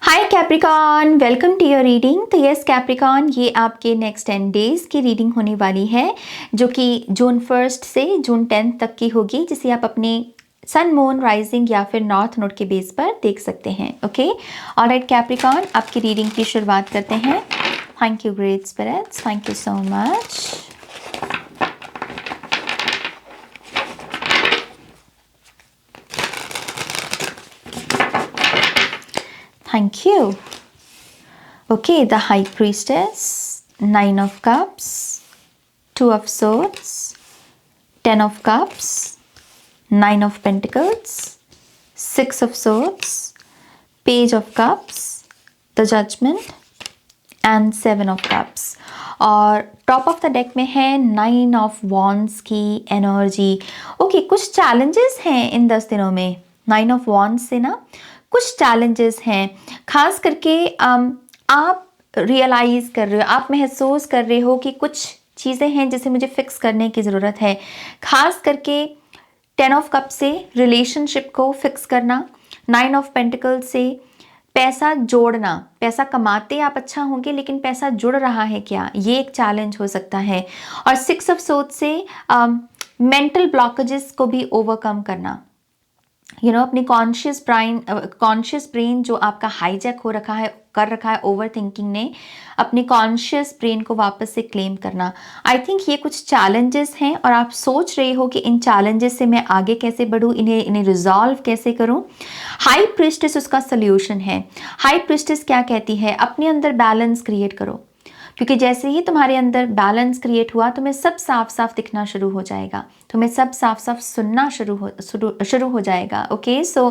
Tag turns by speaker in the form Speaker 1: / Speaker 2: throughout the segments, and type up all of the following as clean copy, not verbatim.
Speaker 1: Hi Capricorn, welcome to your reading. तो yes Capricorn, ये आपके नेक्स्ट 10 डेज़ की रीडिंग होने वाली है जो कि जून 1 से जून 10 तक की होगी, जिसे आप अपने सन, मून, राइजिंग या फिर नॉर्थ नोड के बेस पर देख सकते हैं। ओके, ऑलराइट कैप्रिकॉन, आपकी रीडिंग की शुरुआत करते हैं। Thank you great spirits, thank you so much. Thank you. Okay, the High Priestess, 9 of Cups, 2 of Swords, 10 of Cups, 9 of Pentacles, 6 of Swords, Page of Cups, the Judgment and 7 of Cups. और top of the deck में है 9 of wands की energy. Okay, कुछ challenges हैं इन 10 दिनों में। 9 of wands से ना कुछ चैलेंजेस हैं, खास करके आप रियलाइज़ कर रहे हो, आप महसूस कर रहे हो कि कुछ चीज़ें हैं जिसे मुझे फिक्स करने की ज़रूरत है। खास करके 10 ऑफ कप से रिलेशनशिप को फिक्स करना, 9 ऑफ पेंटिकल से पैसा जोड़ना। पैसा कमाते आप अच्छा होंगे, लेकिन पैसा जुड़ रहा है क्या, ये एक चैलेंज हो सकता है। और 6 ऑफ सोर्ड्स से मेंटल ब्लॉकेजेस को भी ओवरकम करना। अपनी कॉन्शियस ब्रेन जो आपका हाईजैक हो रखा है, कर रखा है ओवर थिंकिंग ने, अपनी कॉन्शियस ब्रेन को वापस से क्लेम करना। आई थिंक ये कुछ चैलेंजेस हैं और आप सोच रहे हो कि इन चैलेंजेस से मैं आगे कैसे बढ़ूँ, इन्हें रिजॉल्व कैसे करूँ। हाई प्रिस्टेस उसका सोल्यूशन है। हाई प्रिस्टेस क्या कहती है? अपने अंदर बैलेंस क्रिएट करो, क्योंकि जैसे ही तुम्हारे अंदर बैलेंस क्रिएट हुआ, तुम्हें सब साफ साफ दिखना शुरू हो जाएगा, तुम्हें सब साफ साफ सुनना शुरू हो जाएगा। ओके, सो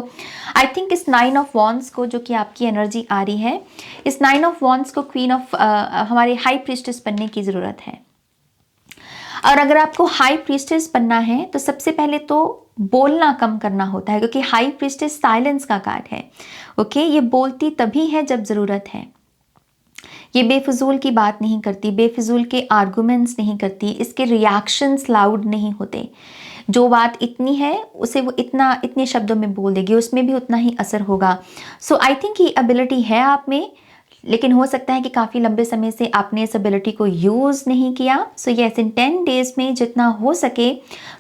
Speaker 1: आई थिंक इस 9 ऑफ वॉन्ड्स को, जो कि आपकी एनर्जी आ रही है, इस 9 ऑफ वॉन्ड्स को क्वीन ऑफ हमारे हाई प्रीस्टेस बनने की ज़रूरत है। और अगर आपको हाई प्रीस्टेस बनना है तो सबसे पहले तो बोलना कम करना होता है, क्योंकि हाई प्रीस्टेस साइलेंस का कार्ड है। ओके, ये बोलती तभी है जब ज़रूरत है। ये बेफिजूल की बात नहीं करती, बेफिजूल के आर्गुमेंट्स नहीं करती, इसके रिएक्शंस लाउड नहीं होते। जो बात इतनी है उसे वो इतने शब्दों में बोल देगी, उसमें भी उतना ही असर होगा। सो आई थिंक ये एबिलिटी है आप में, लेकिन हो सकता है कि काफ़ी लंबे समय से आपने इस एबिलिटी को यूज़ नहीं किया। सो यस, इन 10 डेज़ में जितना हो सके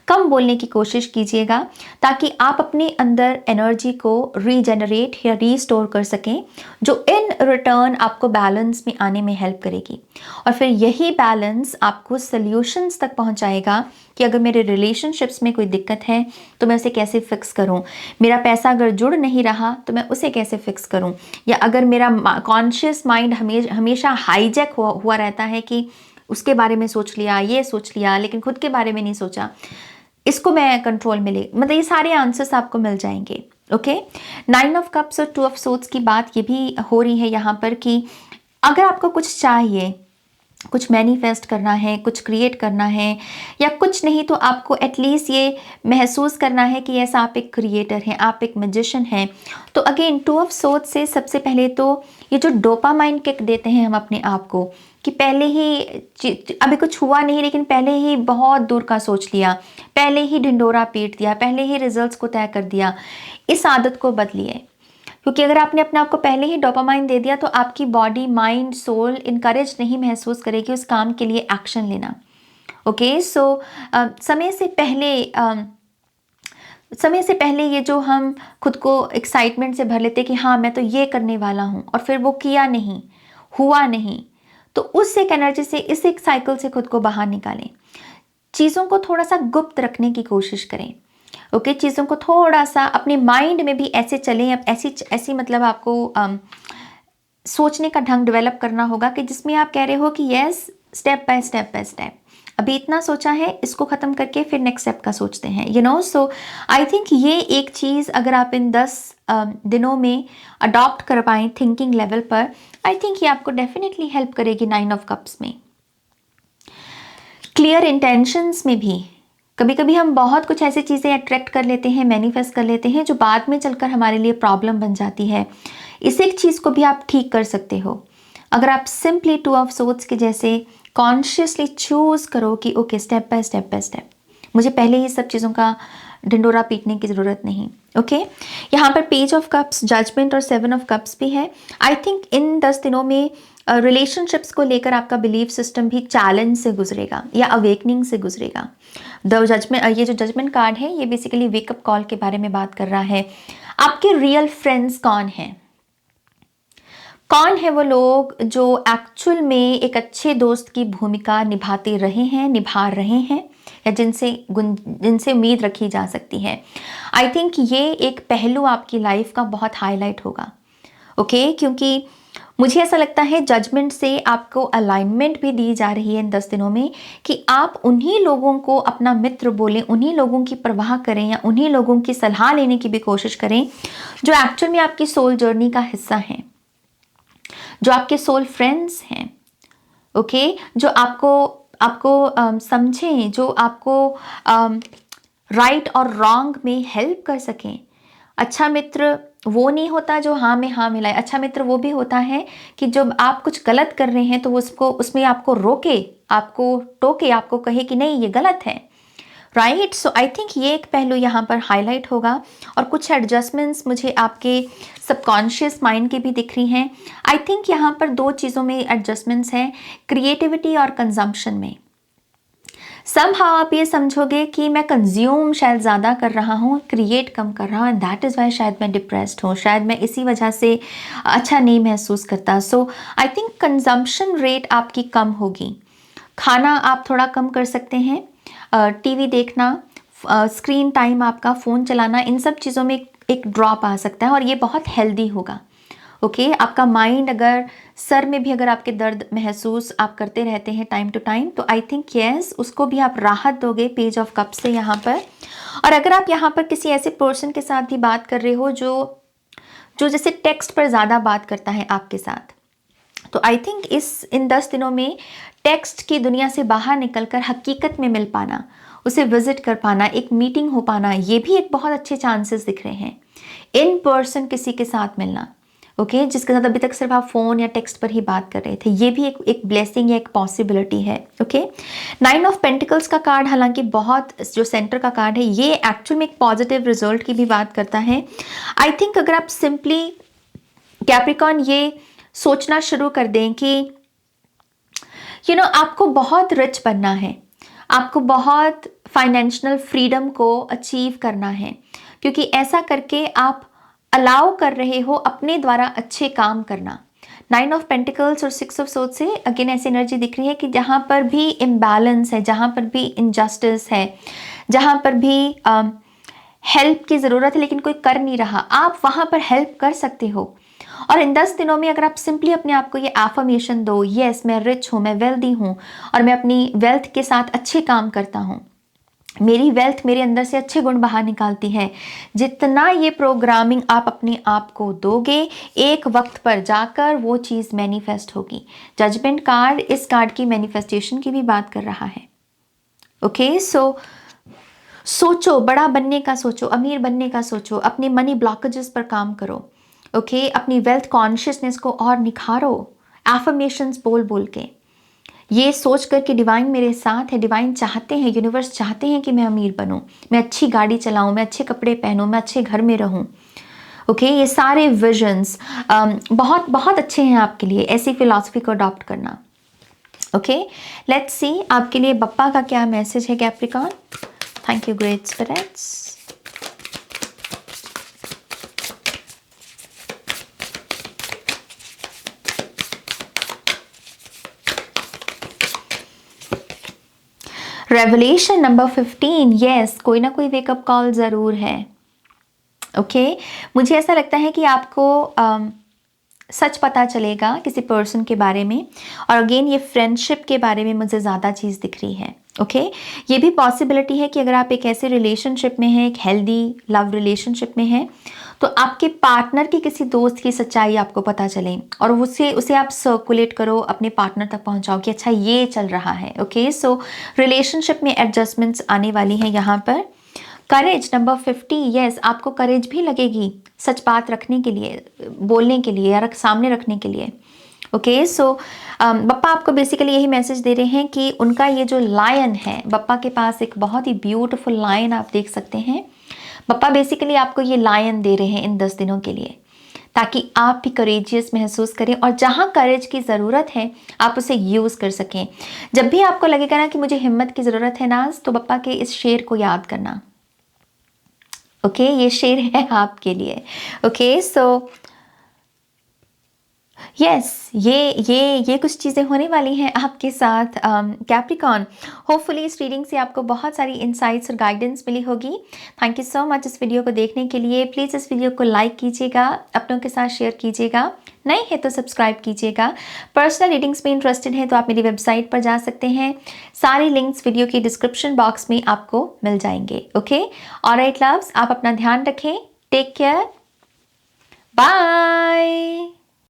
Speaker 1: कम बोलने की कोशिश कीजिएगा, ताकि आप अपने अंदर एनर्जी को रीजनरेट या रीस्टोर कर सकें, जो इन रिटर्न आपको बैलेंस में आने में हेल्प करेगी। और फिर यही बैलेंस आपको सल्यूशंस तक पहुंचाएगा कि अगर मेरे रिलेशनशिप्स में कोई दिक्कत है तो मैं उसे कैसे फिक्स करूं, मेरा पैसा अगर जुड़ नहीं रहा तो मैं उसे कैसे फिक्स करूं, या अगर मेरा कॉन्शियस माइंड हमेशा हाईजैक हुआ रहता है कि उसके बारे में सोच लिया, ये सोच लिया, लेकिन खुद के बारे में नहीं सोचा, इसको मैं कंट्रोल में ले, मतलब ये सारे आंसर्स आपको मिल जाएंगे। ओके, 9 ऑफ कप्स और 2 ऑफ सोर्ड्स की बात ये भी हो रही है यहाँ पर कि अगर आपको कुछ चाहिए, कुछ मैनिफेस्ट करना है, कुछ क्रिएट करना है, या कुछ नहीं तो आपको एटलीस्ट ये महसूस करना है कि यस, आप एक क्रिएटर हैं, आप एक मैजिशियन हैं, तो अगेन 2 ऑफ सोर्ड्स से सबसे पहले तो ये जो डोपामाइन किक देते हैं हम अपने आप को, कि पहले ही अभी कुछ हुआ नहीं, लेकिन पहले ही बहुत दूर का सोच लिया, पहले ही ढिंडोरा पीट दिया, पहले ही रिजल्ट्स को तय कर दिया, इस आदत को बदलिए। क्योंकि अगर आपने अपने आप को पहले ही डोपामाइन दे दिया तो आपकी बॉडी, माइंड, सोल इनकरेज नहीं महसूस करेगी उस काम के लिए एक्शन लेना। ओके, सो समय से पहले ये जो हम खुद को एक्साइटमेंट से भर लेते कि हाँ मैं तो ये करने वाला हूँ, और फिर वो किया नहीं, हुआ नहीं, तो उस एक एनर्जी से, इस एक साइकिल से खुद को बाहर निकालें। चीज़ों को थोड़ा सा गुप्त रखने की कोशिश करें। ओके, चीज़ों को थोड़ा सा अपने माइंड में भी ऐसे चलें, अब ऐसी मतलब आपको सोचने का ढंग डेवलप करना होगा कि जिसमें आप कह रहे हो कि यस, स्टेप बाय स्टेप अभी इतना सोचा है, इसको ख़त्म करके फिर नेक्स्ट स्टेप का सोचते हैं, सो आई थिंक ये एक चीज़ अगर आप इन 10 दिनों में अडॉप्ट कर पाएँ थिंकिंग लेवल पर, आई थिंक ये आपको डेफिनेटली हेल्प करेगी 9 ऑफ कप्स में। क्लियर इंटेंशंस में भी कभी कभी हम बहुत कुछ ऐसी चीज़ें अट्रैक्ट कर लेते हैं, मैनिफेस्ट कर लेते हैं, जो बाद में चलकर हमारे लिए प्रॉब्लम बन जाती है। इस एक चीज़ को भी आप ठीक कर सकते हो अगर आप सिंपली 2 ऑफ सोर्ड्स के जैसे कॉन्शियसली चूज़ करो कि ओके, स्टेप बाय स्टेप मुझे पहले ही सब चीज़ों का ढिंडोरा पीटने की ज़रूरत नहीं। ओके, यहाँ पर पेज ऑफ कप्स, जजमेंट और 7 ऑफ कप्स भी है। आई थिंक इन 10 दिनों में रिलेशनशिप्स को लेकर आपका बिलीफ सिस्टम भी चैलेंज से गुजरेगा या अवेकनिंग से गुजरेगा। द जजमेंट, ये जो जजमेंट कार्ड है ये बेसिकली वेकअप कॉल के बारे में बात कर रहा है। आपके रियल फ्रेंड्स कौन हैं? कौन है वो लोग जो एक्चुअल में एक अच्छे दोस्त की भूमिका निभाते रहे हैं, निभा रहे हैं, या जिनसे उम्मीद रखी जा सकती है। आई थिंक ये एक पहलू आपकी लाइफ का बहुत हाईलाइट होगा। ओके, क्योंकि मुझे ऐसा लगता है जजमेंट से आपको अलाइनमेंट भी दी जा रही है इन 10 दिनों में कि आप उन्हीं लोगों को अपना मित्र बोलें, उन्हीं लोगों की परवाह करें या उन्हीं लोगों की सलाह लेने की भी कोशिश करें जो एक्चुअल में आपकी सोल जर्नी का हिस्सा हैं, जो आपके सोल फ्रेंड्स हैं। ओके, जो आपको समझें, जो आपको राइट और रॉन्ग में हेल्प कर सकें। अच्छा मित्र वो नहीं होता जो हाँ में हाँ मिलाए। अच्छा मित्र वो भी होता है कि जब आप कुछ गलत कर रहे हैं तो उसमें आपको रोके, आपको टोके, आपको कहे कि नहीं ये गलत है। राइट, सो आई थिंक ये एक पहलू यहाँ पर हाईलाइट होगा। और कुछ एडजस्टमेंट्स मुझे आपके सबकॉन्शियस माइंड की भी दिख रही हैं। आई थिंक यहाँ पर 2 चीज़ों में एडजस्टमेंट्स हैं, क्रिएटिविटी और कंजम्पशन में। समहाउ आप ये समझोगे कि मैं कंज्यूम शायद ज़्यादा कर रहा हूँ, क्रिएट कम कर रहा हूँ, एंड दैट इज़ वाई शायद मैं डिप्रेस्ड हूँ, शायद मैं इसी वजह से अच्छा नहीं महसूस करता। सो आई थिंक कंजम्पशन रेट आपकी कम होगी। खाना आप थोड़ा कम कर सकते हैं, टीवी देखना, स्क्रीन टाइम आपका, फ़ोन चलाना, इन सब चीज़ों में एक ड्रॉप आ सकता है और ये बहुत हेल्दी होगा। ओके, आपका माइंड अगर सर में भी अगर आपके दर्द महसूस आप करते रहते हैं टाइम टू टाइम, तो आई थिंक यस उसको भी आप राहत दोगे पेज ऑफ कप्स से यहाँ पर। और अगर आप यहाँ पर किसी ऐसे पर्सन के साथ भी बात कर रहे हो जो जैसे टेक्स्ट पर ज़्यादा बात करता है आपके साथ, तो आई थिंक इन 10 दिनों में टेक्स्ट की दुनिया से बाहर निकलकर हकीकत में मिल पाना, उसे विजिट कर पाना, एक मीटिंग हो पाना, ये भी एक बहुत अच्छे चांसेस दिख रहे हैं। इन पर्सन किसी के साथ मिलना, ओके, जिसके साथ अभी तक सिर्फ आप फ़ोन या टेक्स्ट पर ही बात कर रहे थे, ये भी एक ब्लेसिंग या एक पॉसिबिलिटी है। ओके, 9 ऑफ पेंटिकल्स का कार्ड हालांकि बहुत, जो सेंटर का कार्ड है, ये एक्चुअल में एक पॉजिटिव रिजल्ट की भी बात करता है। आई थिंक अगर आप सिंपली कैप्रिकॉन ये सोचना शुरू कर दें कि आपको बहुत रिच बनना है, आपको बहुत फाइनेंशियल फ्रीडम को अचीव करना है, क्योंकि ऐसा करके आप अलाउ कर रहे हो अपने द्वारा अच्छे काम करना। 9 ऑफ पेंटिकल्स और 6 ऑफ सोर्ड्स से अगेन ऐसी एनर्जी दिख रही है कि जहाँ पर भी इम्बैलेंस है, जहाँ पर भी इनजस्टिस है, जहाँ पर भी हेल्प की ज़रूरत है लेकिन कोई कर नहीं रहा, आप वहाँ पर हेल्प कर सकते हो। और इन 10 दिनों में अगर आप सिंपली अपने आप को ये एफर्मेशन दो, यस मैं रिच हूँ, मैं वेल्दी हूँ और मैं अपनी वेल्थ के साथ अच्छे काम करता हूँ, मेरी वेल्थ मेरे अंदर से अच्छे गुण बाहर निकालती है। जितना ये प्रोग्रामिंग आप अपने आप को दोगे, एक वक्त पर जाकर वो चीज़ मैनिफेस्ट होगी। जजमेंट कार्ड इस कार्ड की मैनिफेस्टेशन की भी बात कर रहा है। ओके, सो सोचो, बड़ा बनने का सोचो, अमीर बनने का सोचो, अपने मनी ब्लॉकेजेस पर काम करो। ओके, अपनी वेल्थ कॉन्शियसनेस को और निखारो, एफर्मेशंस बोल बोल के, ये सोच कर कि डिवाइन मेरे साथ है, डिवाइन चाहते हैं, यूनिवर्स चाहते हैं कि मैं अमीर बनूं, मैं अच्छी गाड़ी चलाऊं, मैं अच्छे कपड़े पहनूं, मैं अच्छे घर में रहूं। ओके, ये सारे विजन्स बहुत बहुत अच्छे हैं आपके लिए, ऐसी फिलॉसफी को अडॉप्ट करना। ओके, लेट्स सी आपके लिए बप्पा का क्या मैसेज है Capricorn. Thank you great spirits. Revelation number 15, yes कोई ना कोई वेकअप कॉल ज़रूर है। ओके, मुझे ऐसा लगता है कि आपको सच पता चलेगा किसी पर्सन के बारे में। और अगेन ये फ्रेंडशिप के बारे में मुझे ज़्यादा चीज़ दिख रही है। ओके, ये भी पॉसिबिलिटी है कि अगर आप एक ऐसे रिलेशनशिप में हैं, एक हेल्दी लव रिलेशनशिप में हैं, तो आपके पार्टनर की किसी दोस्त की सच्चाई आपको पता चले और उसे आप सर्कुलेट करो, अपने पार्टनर तक पहुंचाओ कि अच्छा ये चल रहा है। ओके, सो रिलेशनशिप में एडजस्टमेंट्स आने वाली हैं यहाँ पर। करेज नंबर 50, यस आपको करेज भी लगेगी सच बात रखने के लिए, बोलने के लिए या सामने रखने के लिए। ओके, सो बप्पा आपको बेसिकली यही मैसेज दे रहे हैं कि उनका ये जो लायन है, बप्पा के पास एक बहुत ही ब्यूटीफुल लायन आप देख सकते हैं। पापा बेसिकली आपको ये लायन दे रहे हैं इन 10 दिनों के लिए, ताकि आप भी करेजियस महसूस करें और जहाँ करेज की ज़रूरत है आप उसे यूज़ कर सकें। जब भी आपको लगेगा ना कि मुझे हिम्मत की ज़रूरत है नाज, तो पापा के इस शेर को याद करना। ओके, ये शेर है आपके लिए। ओके, सो यस, ये कुछ चीज़ें होने वाली हैं आपके साथ कैप्रिकॉन। होपफुली इस रीडिंग से आपको बहुत सारी इंसाइट्स और गाइडेंस मिली होगी। थैंक यू सो मच इस वीडियो को देखने के लिए। प्लीज़ इस वीडियो को लाइक कीजिएगा, अपनों के साथ शेयर कीजिएगा, नए हैं तो सब्सक्राइब कीजिएगा। पर्सनल रीडिंग्स में इंटरेस्टेड हैं तो आप मेरी वेबसाइट पर जा सकते हैं। सारे लिंक्स वीडियो की डिस्क्रिप्शन बॉक्स में आपको मिल जाएंगे। ओके, ऑलराइट लव्स, आप अपना ध्यान रखें। Take care, bye.